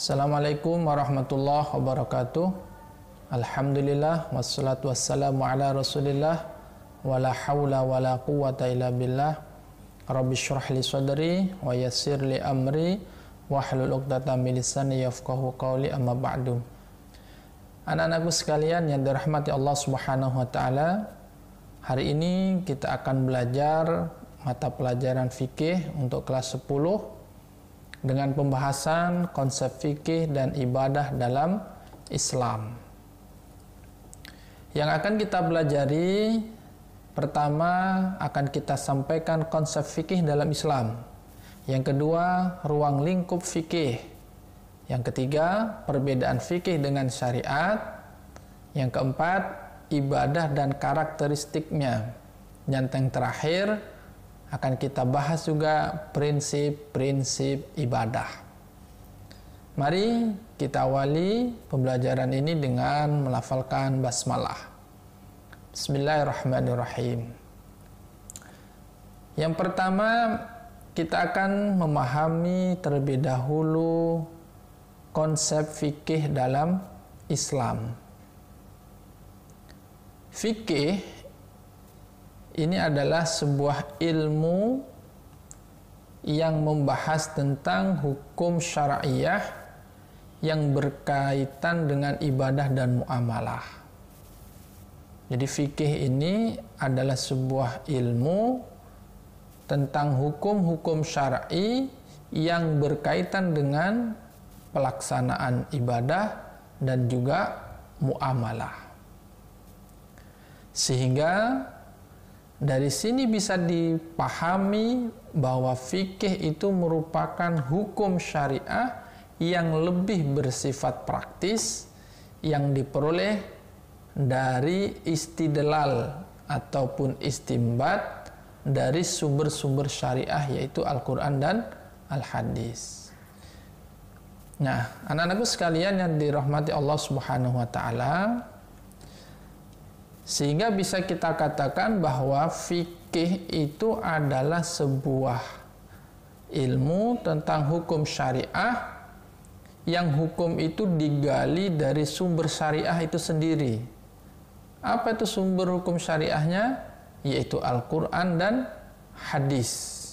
Assalamualaikum warahmatullahi wabarakatuh. Alhamdulillah wassalatu wassalamu ala Rasulillah wala haula wala quwwata illa billah. Rabbi shrah li sadri wa yassir li amri wahlul 'uqdatam min lisani yafqahu qawli, amma ba'du. Anak-anakku sekalian yang dirahmati Allah Subhanahu wa taala, hari ini kita akan belajar mata pelajaran fikih untuk kelas 10 dengan pembahasan konsep fikih dan ibadah dalam Islam. Yang akan kita pelajari, pertama akan kita sampaikan konsep fikih dalam Islam. Yang kedua, ruang lingkup fikih. Yang ketiga, perbedaan fikih dengan syariat. Yang keempat, ibadah dan karakteristiknya. Dan yang terakhir, akan kita bahas juga prinsip-prinsip ibadah. Mari kita awali pembelajaran ini dengan melafalkan basmalah. Bismillahirrahmanirrahim. Yang pertama, kita akan memahami terlebih dahulu konsep fikih dalam Islam. Fikih ini adalah sebuah ilmu yang membahas tentang hukum syariah yang berkaitan dengan ibadah dan muamalah. Jadi fikih ini adalah sebuah ilmu tentang hukum-hukum syar'i yang berkaitan dengan pelaksanaan ibadah dan juga muamalah. Sehingga dari sini bisa dipahami bahwa fikih itu merupakan hukum syariah yang lebih bersifat praktis yang diperoleh dari istidlal ataupun istinbat dari sumber-sumber syariah, yaitu Al-Quran dan Al-Hadis. Nah, anak-anakku sekalian yang dirahmati Allah Subhanahu wa taala, sehingga bisa kita katakan bahwa fikih itu adalah sebuah ilmu tentang hukum syariah yang hukum itu digali dari sumber syariah itu sendiri. Apa itu sumber hukum syariahnya? Yaitu Al-Quran dan Hadis.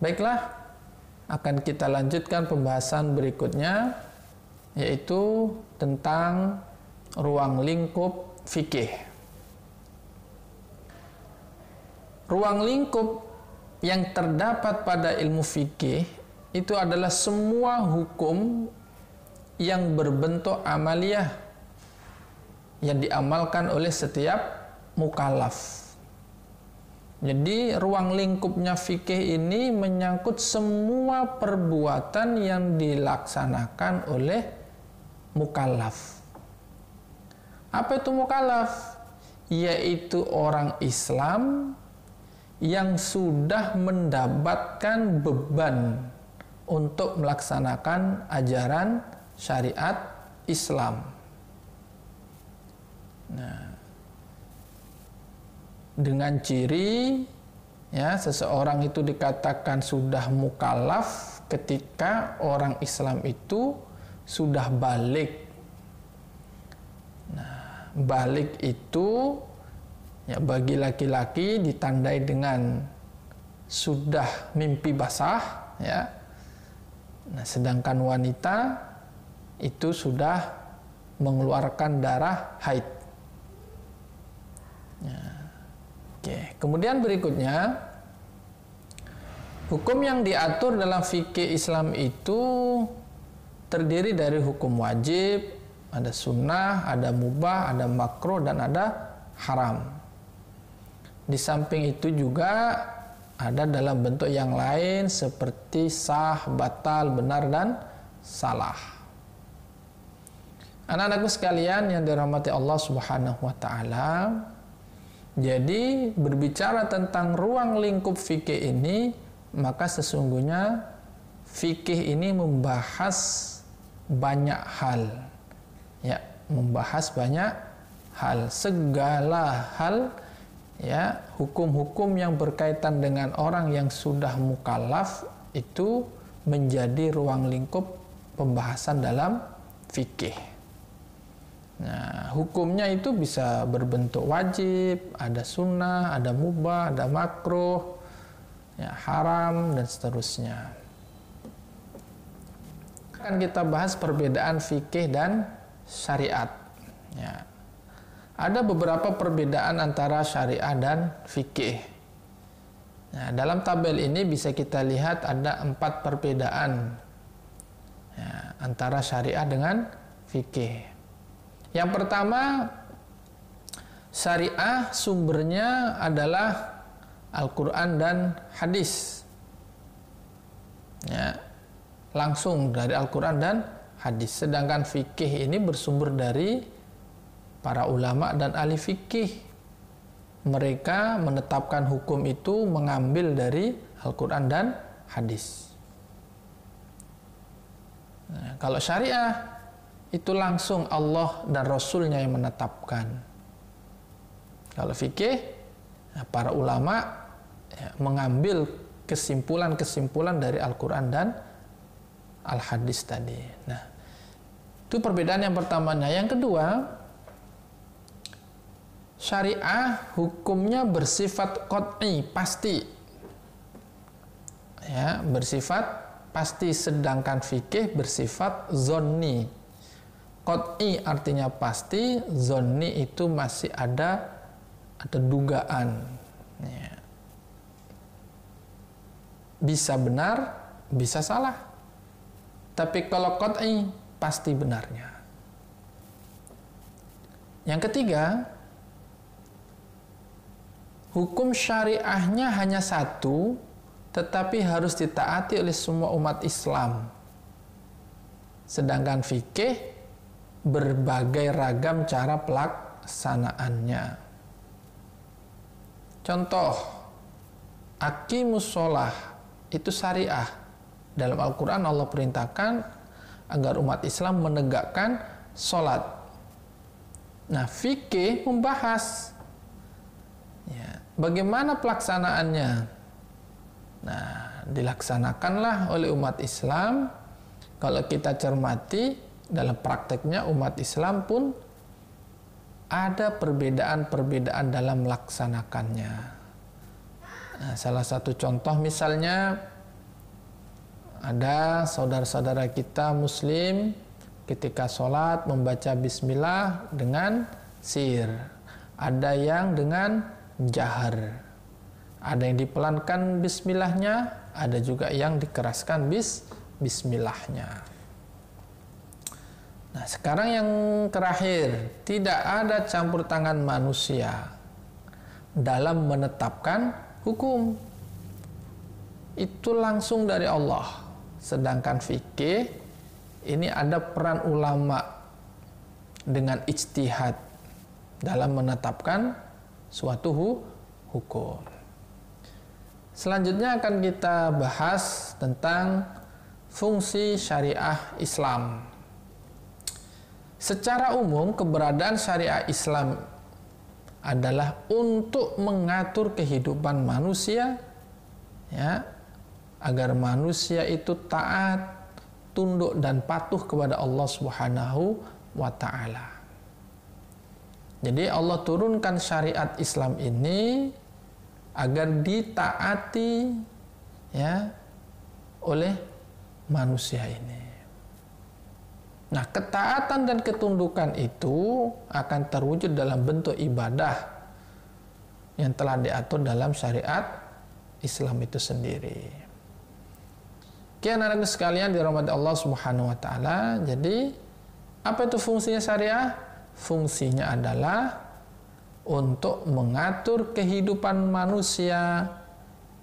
Baiklah, akan kita lanjutkan pembahasan berikutnya, yaitu tentang ruang lingkup fikih. Ruang lingkup yang terdapat pada ilmu fikih itu adalah semua hukum yang berbentuk amaliyah yang diamalkan oleh setiap mukallaf. Jadi ruang lingkupnya fikih ini menyangkut semua perbuatan yang dilaksanakan oleh mukallaf. Apa itu mukallaf? Yaitu orang Islam yang sudah mendapatkan beban untuk melaksanakan ajaran syariat Islam. Nah, dengan ciri seseorang itu dikatakan sudah mukallaf ketika orang Islam itu sudah balik. Balik itu bagi laki-laki ditandai dengan sudah mimpi basah, Nah, sedangkan wanita itu sudah mengeluarkan darah haid. Oke. Kemudian berikutnya, hukum yang diatur dalam fikih Islam itu terdiri dari hukum wajib, ada sunnah, ada mubah, ada makruh, dan ada haram. Di samping itu juga ada dalam bentuk yang lain seperti sah, batal, benar, dan salah. Anak-anakku sekalian yang dirahmati Allah Subhanahu wa taala, jadi berbicara tentang ruang lingkup fikih ini, maka sesungguhnya fikih ini membahas banyak hal. Membahas banyak hal, segala hal, hukum-hukum yang berkaitan dengan orang yang sudah mukallaf itu menjadi ruang lingkup pembahasan dalam fikih. Nah, hukumnya itu bisa berbentuk wajib, ada sunnah, ada mubah, ada makruh, ya, haram, dan seterusnya. Akan kita bahas perbedaan fikih dan syariat. Ya. Ada beberapa perbedaan antara syariah dan fikih. Nah, dalam tabel ini bisa kita lihat ada 4 perbedaan, ya, antara syariah dengan fikih. Yang pertama, syariah sumbernya adalah Al-Quran dan hadis. Ya, langsung dari Al-Quran dan hadis. Sedangkan fikih ini bersumber dari para ulama dan ahli fikih. Mereka menetapkan hukum itu mengambil dari Al-Quran dan hadis. Nah, kalau syariah itu langsung Allah dan Rasulnya yang menetapkan. Kalau fikih, ya, para ulama ya, mengambil kesimpulan-kesimpulan dari Al-Quran dan Al-Hadis tadi. Nah, itu perbedaan yang pertama. Nah, yang kedua, syariah hukumnya bersifat qat'i, pasti. Ya, bersifat pasti, sedangkan fikih bersifat zonni. Qat'i artinya pasti, zonni itu masih ada dugaan. Ya. Bisa benar, bisa salah. Tapi kalau qat'i, pasti benarnya. Yang ketiga, hukum syariahnya hanya satu, tetapi harus ditaati oleh semua umat Islam. Sedangkan fikih berbagai ragam cara pelaksanaannya. Contoh, aqimus sholah itu syariah. Dalam Al-Quran Allah perintahkan agar umat Islam menegakkan sholat. Nah, fikih membahas ya, bagaimana pelaksanaannya. Nah, dilaksanakanlah oleh umat Islam. Kalau kita cermati, dalam prakteknya umat Islam pun ada perbedaan-perbedaan dalam melaksanakannya. Nah, salah satu contoh misalnya, ada saudara-saudara kita muslim ketika sholat membaca bismillah dengan sir. Ada yang dengan jahar. Ada yang dipelankan bismillahnya, ada juga yang dikeraskan bismillahnya. Nah, sekarang yang terakhir, tidak ada campur tangan manusia dalam menetapkan hukum. Itu langsung dari Allah. Sedangkan fikih ini ada peran ulama dengan ijtihad dalam menetapkan suatu hukum. Selanjutnya akan kita bahas tentang fungsi syariah Islam. Secara umum, keberadaan syariah Islam adalah untuk mengatur kehidupan manusia, ya, agar manusia itu taat, tunduk dan patuh kepada Allah Subhanahu wa taala. Jadi Allah turunkan syariat Islam ini agar ditaati, ya, oleh manusia ini. Nah, ketaatan dan ketundukan itu akan terwujud dalam bentuk ibadah yang telah diatur dalam syariat Islam itu sendiri. Oke, anak-anak sekalian dirahmati Allah Subhanahu wa taala. Jadi, apa itu fungsinya syariah? Fungsinya adalah untuk mengatur kehidupan manusia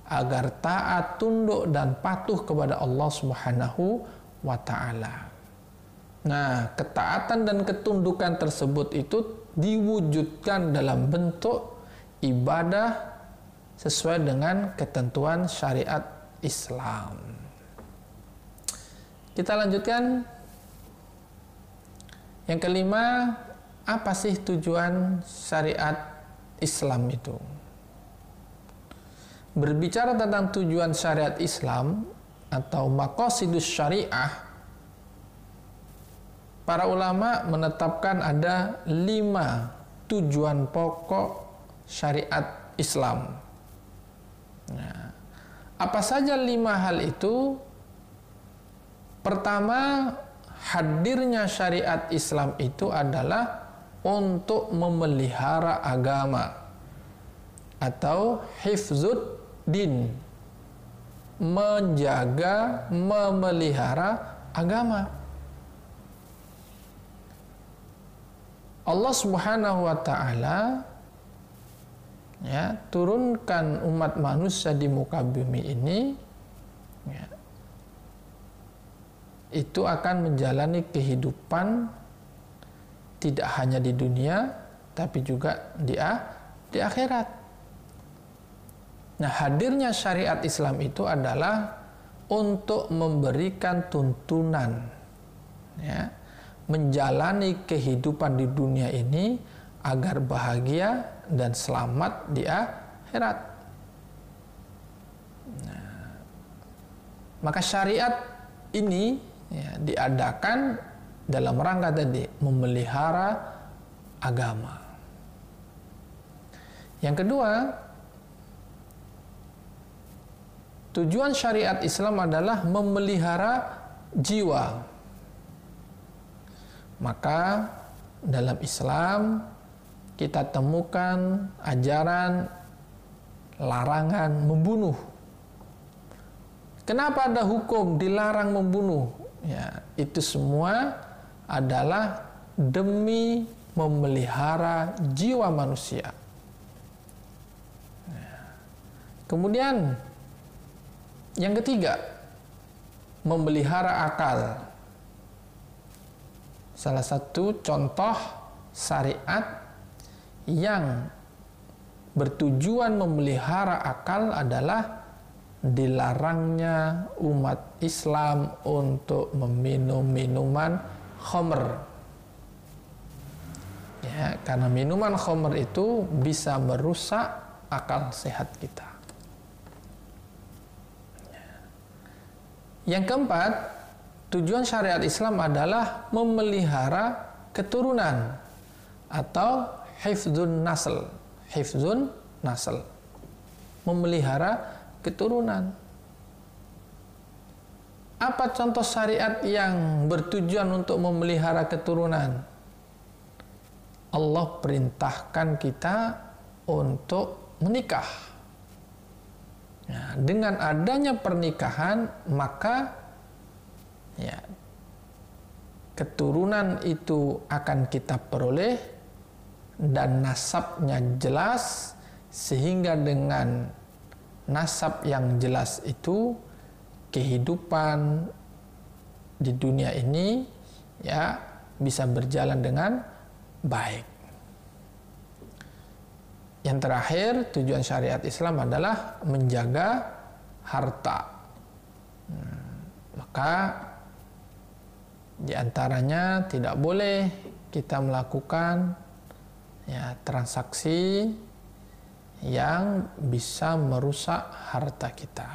agar taat, tunduk dan patuh kepada Allah Subhanahu wa taala. Nah, ketaatan dan ketundukan tersebut itu diwujudkan dalam bentuk ibadah sesuai dengan ketentuan syariat Islam. Kita lanjutkan. Yang kelima, apa sih tujuan syariat Islam itu? Berbicara tentang tujuan syariat Islam, atau maqasidus syariah, para ulama menetapkan ada 5 tujuan pokok syariat Islam. Nah, apa saja 5 hal itu? Pertama, hadirnya syariat Islam itu adalah untuk memelihara agama atau hifzud din, menjaga, memelihara agama. Allah Subhanahu wa taala turunkan umat manusia di muka bumi ini itu akan menjalani kehidupan tidak hanya di dunia tapi juga di akhirat. Nah, hadirnya syariat Islam itu adalah untuk memberikan tuntunan, menjalani kehidupan di dunia ini agar bahagia dan selamat di akhirat. Nah, maka syariat ini diadakan dalam rangka tadi memelihara agama. Yang kedua, tujuan syariat Islam adalah memelihara jiwa. Maka dalam Islam kita temukan ajaran larangan membunuh. Kenapa ada hukum dilarang membunuh? Ya, itu semua adalah demi memelihara jiwa manusia. Kemudian yang ketiga, memelihara akal. Salah satu contoh syariat yang bertujuan memelihara akal adalah dilarangnya umat Islam untuk meminum minuman khamr. Ya, karena minuman khamr itu bisa merusak akal sehat kita. Yang keempat, tujuan syariat Islam adalah memelihara keturunan atau hifdzun nasl. Hifdzun nasl, memelihara keturunan. Apa contoh syariat yang bertujuan untuk memelihara keturunan? Allah perintahkan kita untuk menikah. Nah, dengan adanya pernikahan, maka keturunan itu akan kita peroleh dan nasabnya jelas, sehingga dengan nasab yang jelas itu kehidupan di dunia ini bisa berjalan dengan baik. Yang terakhir, tujuan syariat Islam adalah menjaga harta. Maka di antaranya tidak boleh kita melakukan transaksi yang bisa merusak harta kita.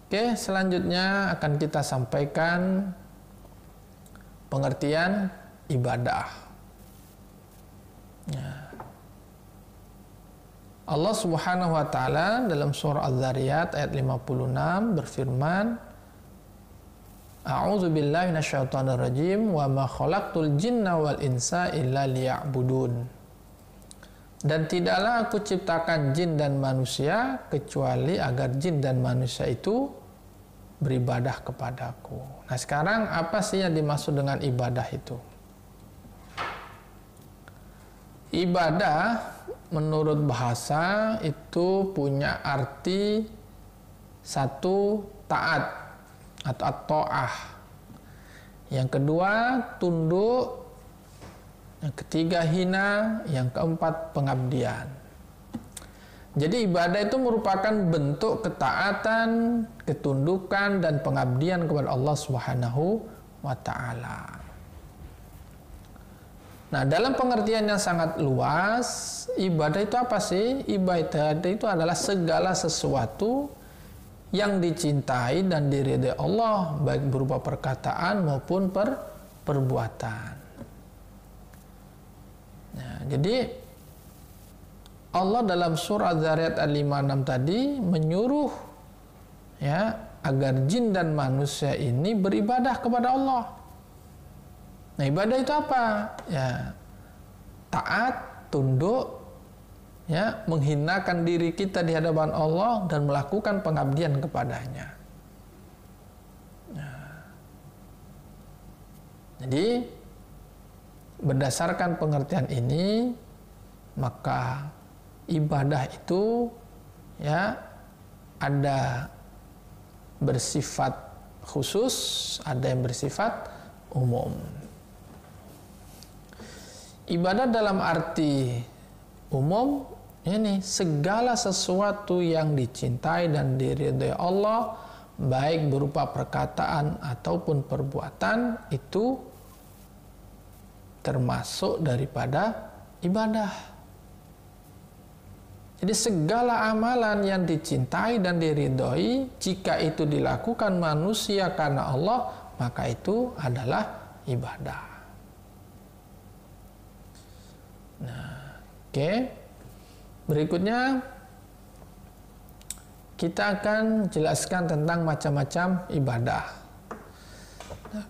Oke, selanjutnya akan kita sampaikan pengertian ibadah. Allah Subhanahu wa taala dalam surah Az-Zariyat ayat 56 berfirman, A'udzu billahi minasyaitonir rajim wa ma khalaqtul jinna wal insa illa liya'budun. Dan tidaklah aku ciptakan jin dan manusia kecuali agar jin dan manusia itu beribadah kepadaku. Nah, sekarang apa sih yang dimaksud dengan ibadah itu? Ibadah menurut bahasa itu punya arti satu, taat atau at-ta'ah. Yang kedua, tunduk. Yang ketiga, hina. Yang keempat, pengabdian. Jadi ibadah itu merupakan bentuk ketaatan, ketundukan, dan pengabdian kepada Allah Subhanahu wa ta'ala. Nah, dalam pengertian yang sangat luas, ibadah itu apa sih? Ibadah itu adalah segala sesuatu yang dicintai dan diridhai Allah, baik berupa perkataan maupun perbuatan. Nah, jadi Allah dalam surah Az-Zariyat Al-56 tadi menyuruh ya agar jin dan manusia ini beribadah kepada Allah. Nah, ibadah itu apa? Ya, taat, tunduk, ya, menghinakan diri kita di hadapan Allah dan melakukan pengabdian kepadanya. Nah, jadi berdasarkan pengertian ini, maka ibadah itu ya ada bersifat khusus, ada yang bersifat umum. Ibadah dalam arti umum ini segala sesuatu yang dicintai dan diridhai Allah, baik berupa perkataan ataupun perbuatan, itu termasuk daripada ibadah. Jadi segala amalan yang dicintai dan diridhoi, jika itu dilakukan manusia karena Allah, maka itu adalah ibadah. Nah, oke. Berikutnya kita akan jelaskan tentang macam-macam ibadah. Nah,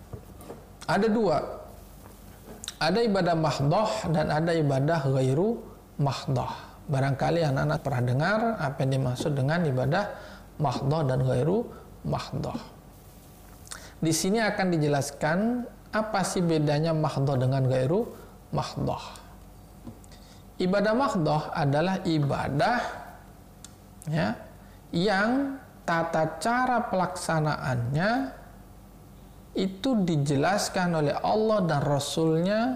ada dua. Ada ibadah mahdhah dan ada ibadah ghairu mahdhah. Barangkali anak-anak pernah dengar apa yang dimaksud dengan ibadah mahdhah dan ghairu mahdhah. Di sini akan dijelaskan apa sih bedanya mahdhah dengan ghairu mahdhah. Ibadah mahdhah adalah ibadah ya, yang tata cara pelaksanaannya itu dijelaskan oleh Allah dan Rasul-Nya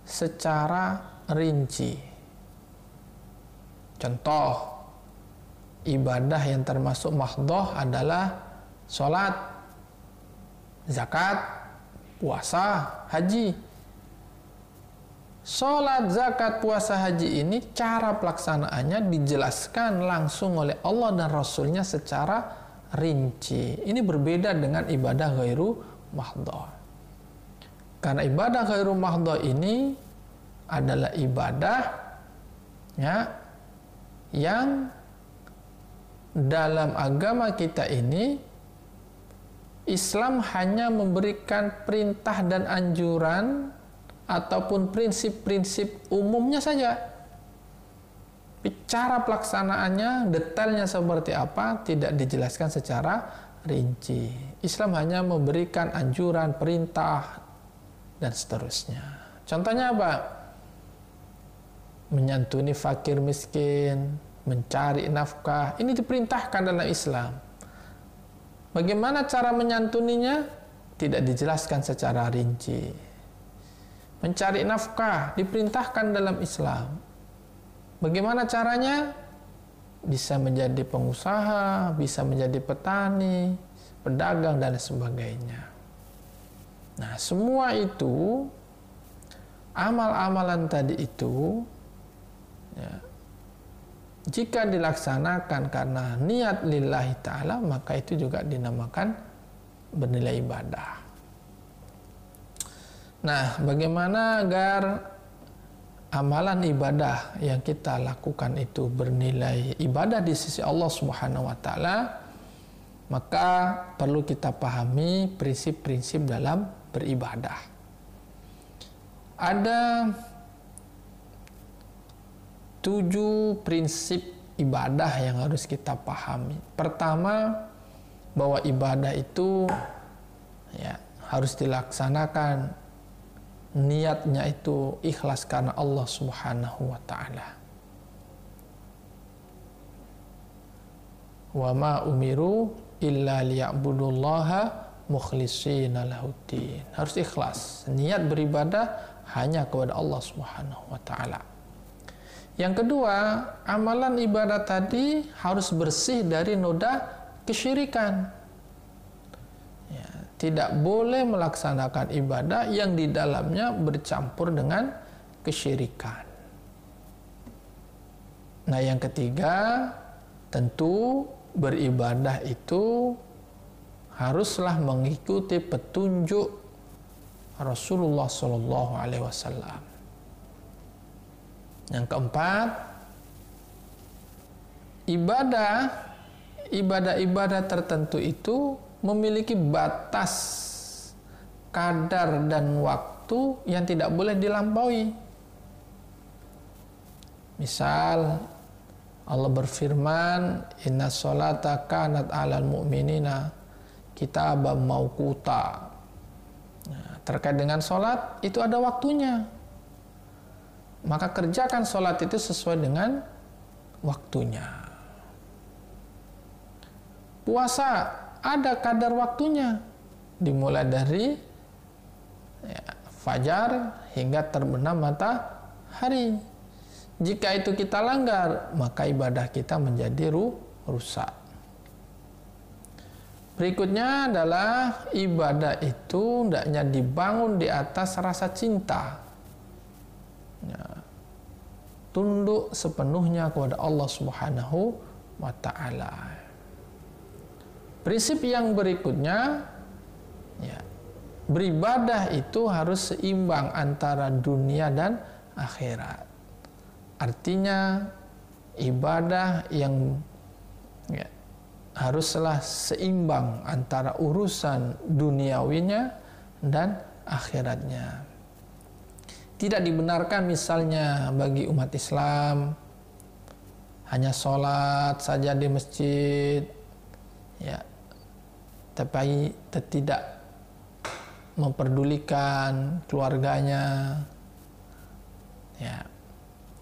secara rinci. Contoh ibadah yang termasuk mahdhah adalah sholat, zakat, puasa, haji. Sholat, zakat, puasa, haji ini cara pelaksanaannya dijelaskan langsung oleh Allah dan Rasul-Nya secara rinci. Ini berbeda dengan ibadah ghairu mahdhah. Karena ibadah ghairu mahdhah ini adalah ibadah ya, yang dalam agama kita ini Islam hanya memberikan perintah dan anjuran ataupun prinsip-prinsip umumnya saja. Cara pelaksanaannya, detailnya seperti apa, tidak dijelaskan secara rinci. Islam hanya memberikan anjuran, perintah, dan seterusnya. Contohnya apa? Menyantuni fakir miskin, mencari nafkah, ini diperintahkan dalam Islam. Bagaimana cara menyantuninya? Tidak dijelaskan secara rinci. Mencari nafkah diperintahkan dalam Islam. Bagaimana caranya? Bisa menjadi pengusaha, bisa menjadi petani, pedagang, dan sebagainya. Nah, semua itu, amal-amalan tadi itu, ya, jika dilaksanakan karena niat lillahi ta'ala, maka itu juga dinamakan bernilai ibadah. Nah, bagaimana agar amalan ibadah yang kita lakukan itu bernilai ibadah di sisi Allah Subhanahu wa taala? Maka perlu kita pahami prinsip-prinsip dalam beribadah. Ada 7 prinsip ibadah yang harus kita pahami. Pertama, bahwa ibadah itu ya harus dilaksanakan, niatnya itu ikhlas karena Allah Subhanahu wa taala. Wa ma umiru illa liya'budullaha mukhlishina lahuddin. Harus ikhlas. Niat beribadah hanya kepada Allah Subhanahu wa taala. Yang kedua, amalan ibadah tadi harus bersih dari noda kesyirikan. Tidak boleh melaksanakan ibadah yang di dalamnya bercampur dengan kesyirikan. Nah, yang ketiga, tentu beribadah itu haruslah mengikuti petunjuk Rasulullah Shallallahu Alaihi Wasallam. Yang keempat, ibadah tertentu itu memiliki batas, kadar dan waktu yang tidak boleh dilampaui. Misal Allah berfirman, inna sholata kanat alal mu'minina kitaban mauquta. Nah, terkait dengan sholat itu ada waktunya, maka kerjakan sholat itu sesuai dengan waktunya. Puasa ada kadar waktunya, dimulai dari fajar hingga terbenam matahari. Jika itu kita langgar, maka ibadah kita menjadi rusak. Berikutnya adalah ibadah itu hendaknya dibangun di atas rasa cinta. Tunduk sepenuhnya kepada Allah Subhanahu wa Ta'ala. Prinsip yang berikutnya, beribadah itu harus seimbang antara dunia dan akhirat. Artinya ibadah yang haruslah seimbang antara urusan duniawinya dan akhiratnya. Tidak dibenarkan misalnya bagi umat Islam hanya sholat saja di masjid, tapi tidak memperdulikan keluarganya.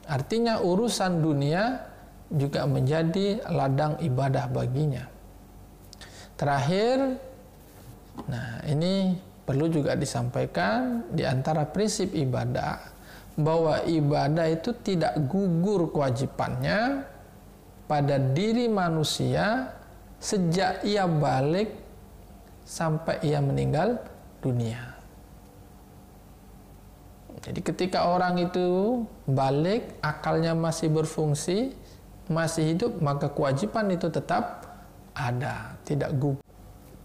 Artinya urusan dunia juga menjadi ladang ibadah baginya. Terakhir, ini perlu juga disampaikan di antara prinsip ibadah, bahwa ibadah itu tidak gugur kewajibannya pada diri manusia sejak ia balik sampai ia meninggal dunia. Jadi ketika orang itu balik, akalnya masih berfungsi, masih hidup, maka kewajiban itu tetap ada, tidak gugur.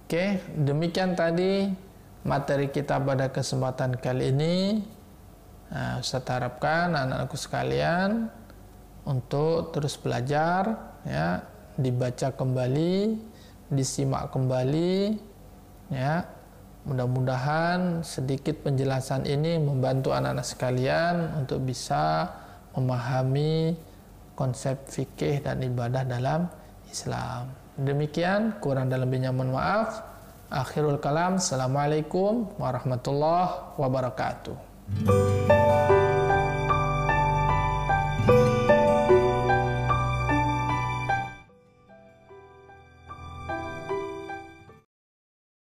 Oke, demikian tadi materi kita pada kesempatan kali ini. Saya harapkan anak-anakku sekalian untuk terus belajar, dibaca kembali, disimak kembali, Mudah-mudahan sedikit penjelasan ini membantu anak-anak sekalian untuk bisa memahami konsep fikih dan ibadah dalam Islam. Demikian, kurang dan lebihnya mohon maaf. Akhirul kalam, assalamualaikum warahmatullahi wabarakatuh.